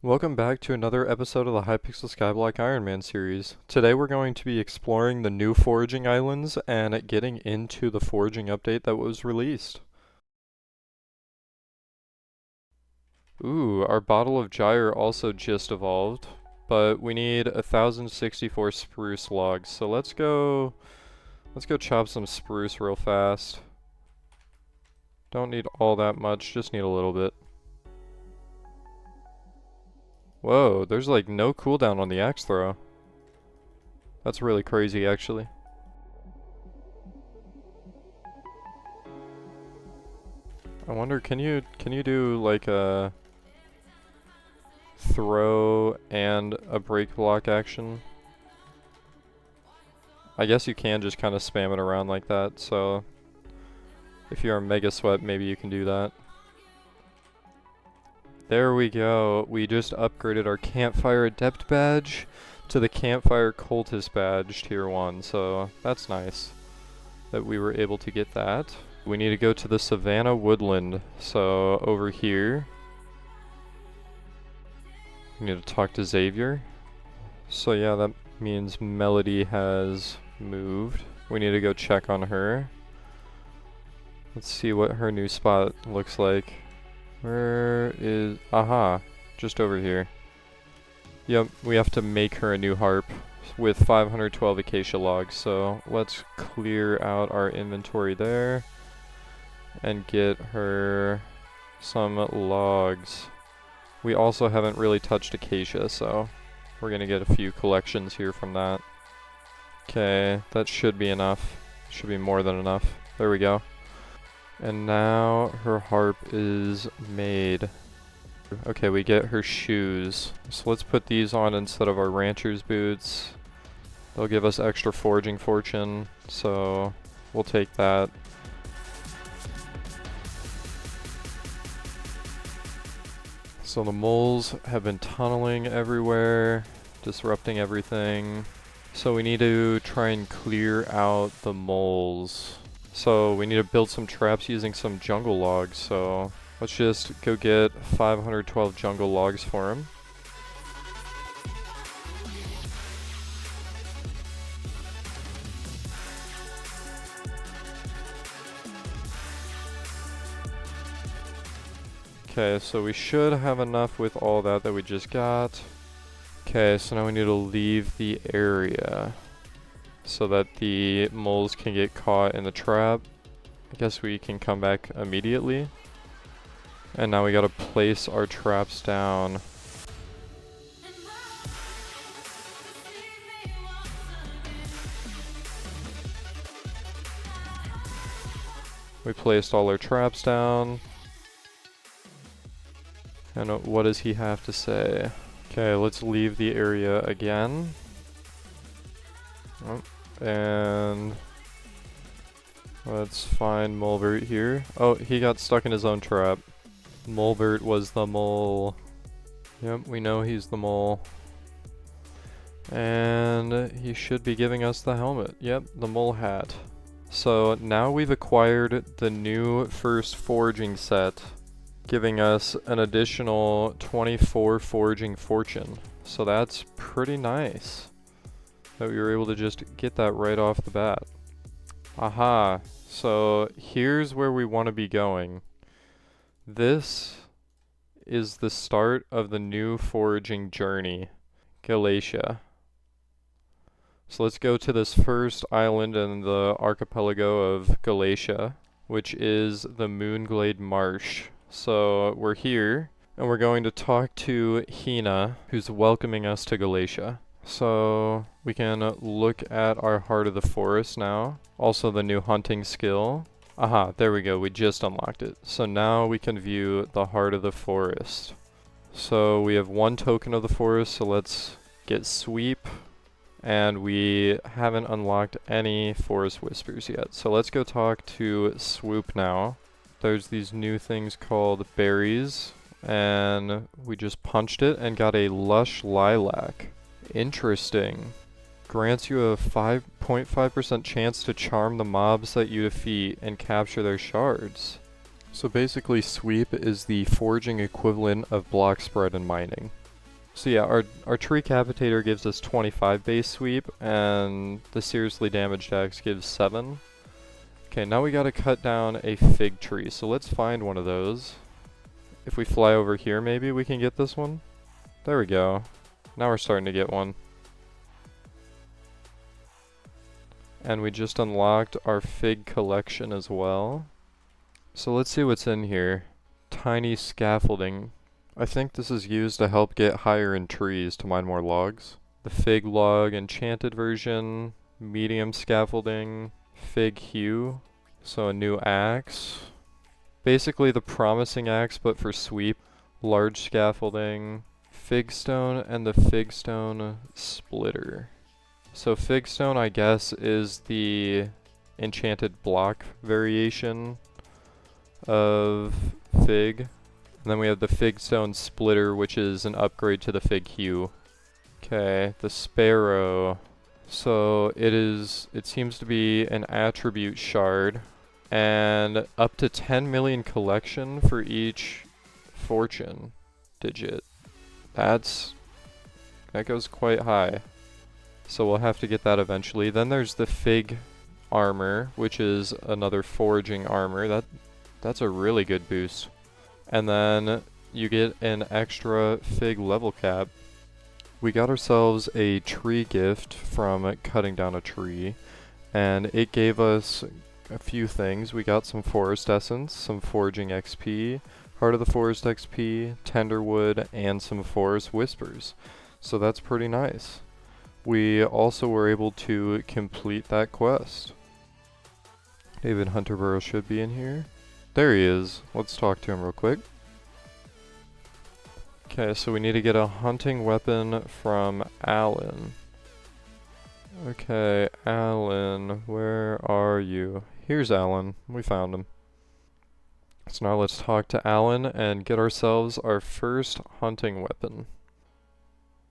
Welcome back to another episode of the Hypixel Skyblock Ironman series. Today we're going to be exploring the new foraging islands and getting into the foraging update that was released. Ooh, our bottle of gyre also just evolved, but we need 1064 spruce logs. So let's go chop some spruce real fast. Don't need all that much, just need a little bit. Whoa, there's like no cooldown on the axe throw. That's really crazy actually. I wonder, can you do like a throw and a break block action? I guess you can just kind of spam it around like that, so if you're a Mega Sweat, maybe you can do that. There we go. We just upgraded our Campfire Adept badge to the Campfire Cultist badge tier 1, so that's nice that we were able to get that. We need to go to the Savannah Woodland, so over here. We need to talk to Xavier. So yeah, that means Melody has moved. We need to go check on her. Let's see what her new spot looks like. Where is... Aha! Just over here. Yep, we have to make her a new harp with 512 acacia logs, so let's clear out our inventory there and get her some logs. We also haven't really touched acacia, so we're gonna get a few collections here from that. Okay, that should be enough. Should be more than enough. There we go. And now her harp is made. Okay, we get her shoes. So let's put these on instead of our rancher's boots. They'll give us extra foraging fortune, so we'll take that. So the moles have been tunneling everywhere, disrupting everything. So we need to try and clear out the moles. So we need to build some traps using some jungle logs, so let's just go get 512 jungle logs for him. Okay, so we should have enough with all that we just got. Okay, so now we need to leave the area so that the moles can get caught in the trap. I guess we can come back immediately. And now we gotta place our traps down. We placed all our traps down. And what does he have to say? Okay, let's leave the area again. Oh, and let's find Mulbert here. Oh, he got stuck in his own trap. Mulbert was the mole. Yep, we know he's the mole. And he should be giving us the helmet. Yep, the mole hat. So now we've acquired the new first foraging set, giving us an additional 24 foraging fortune. So that's pretty nice that we were able to just get that right off the bat. Aha, so here's where we want to be going. This is the start of the new foraging journey, Galatia. So let's go to this first island in the archipelago of Galatia, which is the Moonglade Marsh. So we're here, and we're going to talk to Hina, who's welcoming us to Galatia. So we can look at our Heart of the Forest now. Also the new hunting skill. Aha, there we go, we just unlocked it. So now we can view the Heart of the Forest. So we have one token of the forest, so let's get Sweep. And we haven't unlocked any Forest Whispers yet. So let's go talk to Swoop now. There's these new things called berries, and we just punched it and got a Lush Lilac. Interesting. Grants you a 5.5% chance to charm the mobs that you defeat and capture their shards. So basically Sweep is the foraging equivalent of block spread in mining. So yeah, our tree capitator gives us 25 base sweep, and the seriously damaged axe gives 7. Okay, now we gotta cut down a fig tree, so let's find one of those. If we fly over here, maybe we can get this one. There we go. Now we're starting to get one. And we just unlocked our fig collection as well. So let's see what's in here. Tiny scaffolding. I think this is used to help get higher in trees to mine more logs. The fig log enchanted version, medium scaffolding, fig hue, so a new axe. Basically the promising axe but for sweep, large scaffolding, fig stone, and the fig stone splitter. So fig stone, I guess, is the enchanted block variation of fig. And then we have the fig stone splitter, which is an upgrade to the fig hue. Okay, the sparrow. So it seems to be an attribute shard, and up to 10 million collection for each fortune digit. That goes quite high. So we'll have to get that eventually. Then there's the fig armor, which is another foraging armor. That's a really good boost. And then you get an extra fig level cap. We got ourselves a tree gift from cutting down a tree, and it gave us a few things. We got some forest essence, some foraging XP, heart of the forest XP, tenderwood, and some forest whispers. So that's pretty nice. We also were able to complete that quest. David Hunterborough should be in here. There he is. Let's talk to him real quick. Okay, so we need to get a hunting weapon from Alan. Okay, Alan, where are you? Here's Alan. We found him. So now let's talk to Alan and get ourselves our first hunting weapon.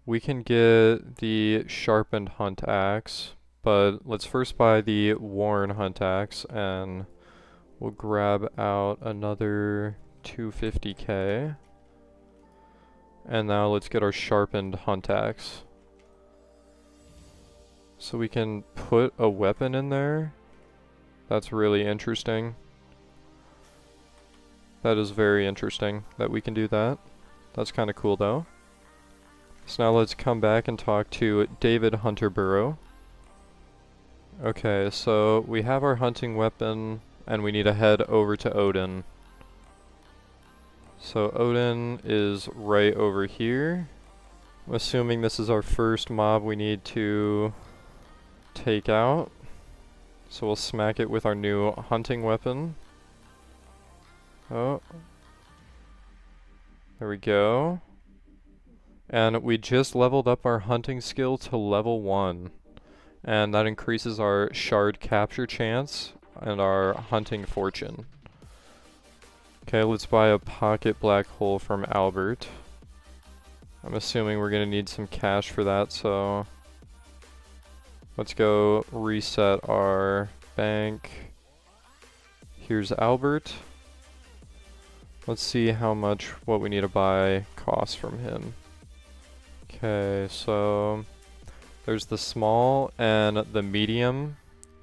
We can get the sharpened hunt axe, but let's first buy the worn hunt axe, and we'll grab out another 250k. And now let's get our sharpened hunt axe. So we can put a weapon in there. That's really interesting. That is very interesting that we can do that. That's kind of cool though. So now let's come back and talk to David Hunterborough. Okay, so we have our hunting weapon, and we need to head over to Odin. So Odin is right over here. I'm assuming this is our first mob we need to take out. So we'll smack it with our new hunting weapon. Oh. There we go. And we just leveled up our hunting skill to level 1. And that increases our shard capture chance and our hunting fortune. Okay, let's buy a pocket black hole from Albert. I'm assuming we're gonna need some cash for that, so let's go reset our bank. Here's Albert. Let's see how much what we need to buy costs from him. Okay, so there's the small and the medium.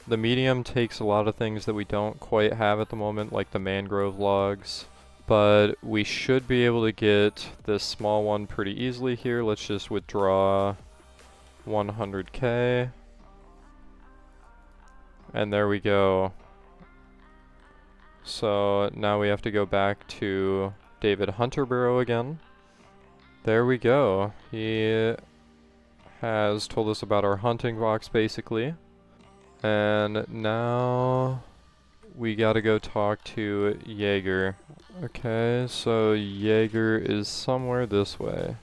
The medium takes a lot of things that we don't quite have at the moment, like the mangrove logs, but we should be able to get this small one pretty easily here. Let's just withdraw 100k. And there we go. So now we have to go back to David Hunterborough again. There we go. He has told us about our hunting box basically. And now we gotta go talk to Jaeger. Okay, so Jaeger is somewhere this way.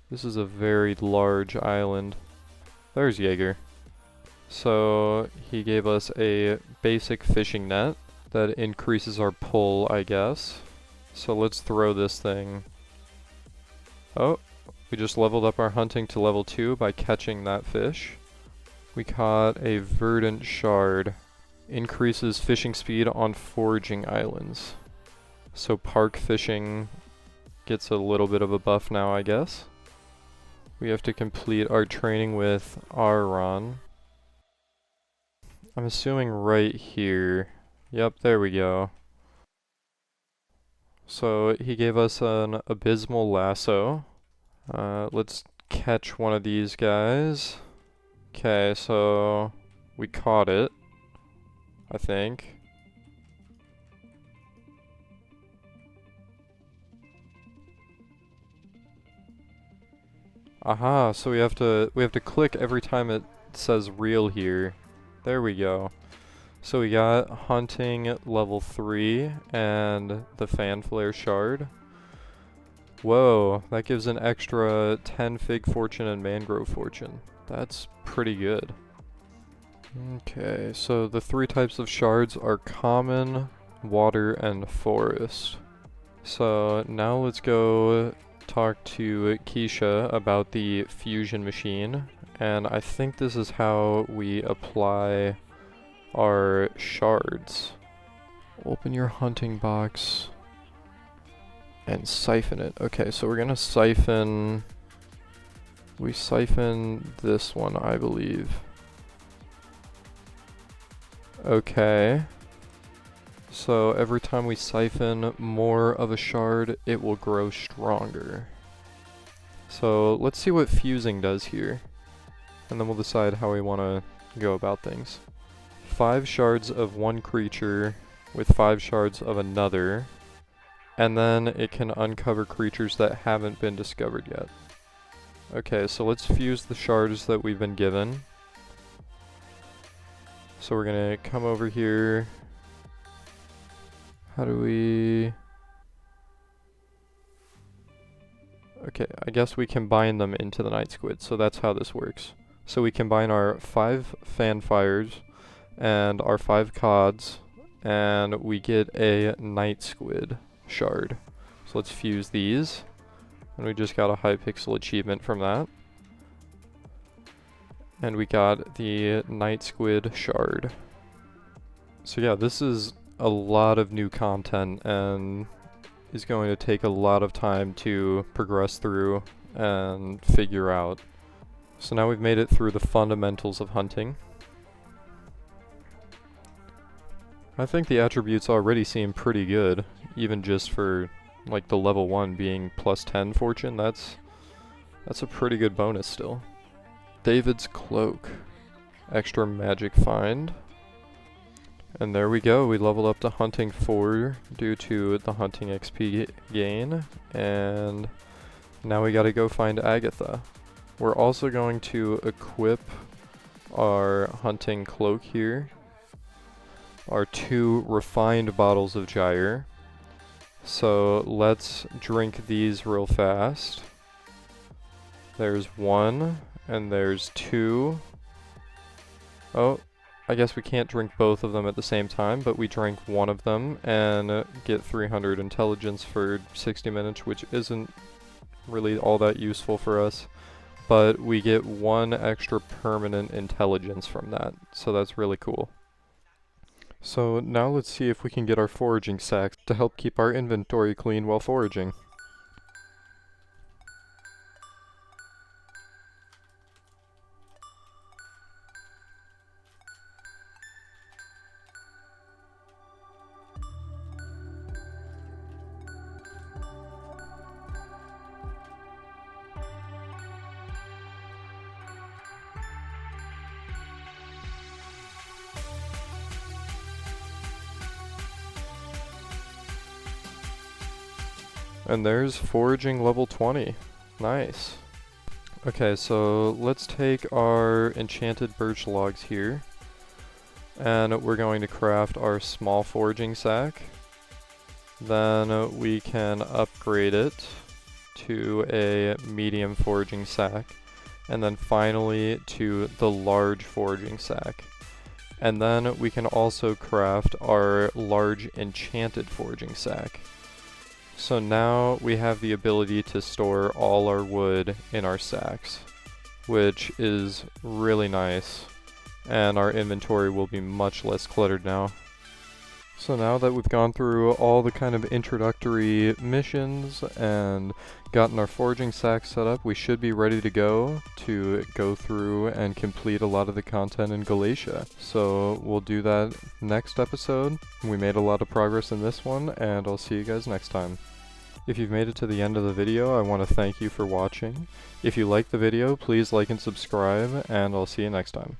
This is a very large island. There's Jaeger. So he gave us a basic fishing net that increases our pull, I guess. So let's throw this thing. Oh, we just leveled up our hunting to level 2 by catching that fish. We caught a verdant shard. Increases fishing speed on foraging islands. So park fishing gets a little bit of a buff now, I guess. We have to complete our training with Aaron. I'm assuming right here. Yep, there we go. So he gave us an abysmal lasso. Let's catch one of these guys. Okay, so we caught it, I think. Aha, so we have to click every time it says reel here. There we go. So we got hunting level 3 and the fanflare shard. Whoa, that gives an extra 10 fig fortune and mangrove fortune. That's pretty good. Okay, so the 3 types of shards are common, water, and forest. So now let's go talk to Keisha about the fusion machine, and I think this is how we apply our shards. Open your hunting box and siphon it. Okay, so we're gonna siphon. We siphon this one, I believe. Okay. So every time we siphon more of a shard, it will grow stronger. So let's see what fusing does here, and then we'll decide how we want to go about things. 5 shards of one creature with 5 shards of another, and then it can uncover creatures that haven't been discovered yet. Okay, so let's fuse the shards that we've been given. So we're gonna come over here. How do we... Okay, I guess we combine them into the night squid, so that's how this works. So we combine our 5 fanfires and our 5 cods, and we get a night squid shard. So let's fuse these, and we just got a Hypixel achievement from that. And we got the night squid shard. So yeah, this is a lot of new content and is going to take a lot of time to progress through and figure out. So now we've made it through the fundamentals of hunting. I think the attributes already seem pretty good, even just for like the level 1 being plus 10 fortune. That's a pretty good bonus still. David's cloak. Extra magic find. And there we go, we leveled up to hunting 4 due to the hunting XP gain, and now we gotta go find Agatha. We're also going to equip our hunting cloak here, our 2 refined bottles of gyre. So let's drink these real fast. There's 1, and there's 2. Oh, I guess we can't drink both of them at the same time, but we drank one of them and get 300 intelligence for 60 minutes, which isn't really all that useful for us. But we get 1 extra permanent intelligence from that, so that's really cool. So now let's see if we can get our foraging sacks to help keep our inventory clean while foraging. And there's foraging level 20. Nice. Okay, so let's take our enchanted birch logs here, and we're going to craft our small foraging sack. Then we can upgrade it to a medium foraging sack, and then finally to the large foraging sack. And then we can also craft our large enchanted foraging sack. So now we have the ability to store all our wood in our sacks, which is really nice, and our inventory will be much less cluttered now. So now that we've gone through all the kind of introductory missions and gotten our foraging sack set up, we should be ready to go through and complete a lot of the content in Galatia. So we'll do that next episode. We made a lot of progress in this one, and I'll see you guys next time. If you've made it to the end of the video, I want to thank you for watching. If you liked the video, please like and subscribe, and I'll see you next time.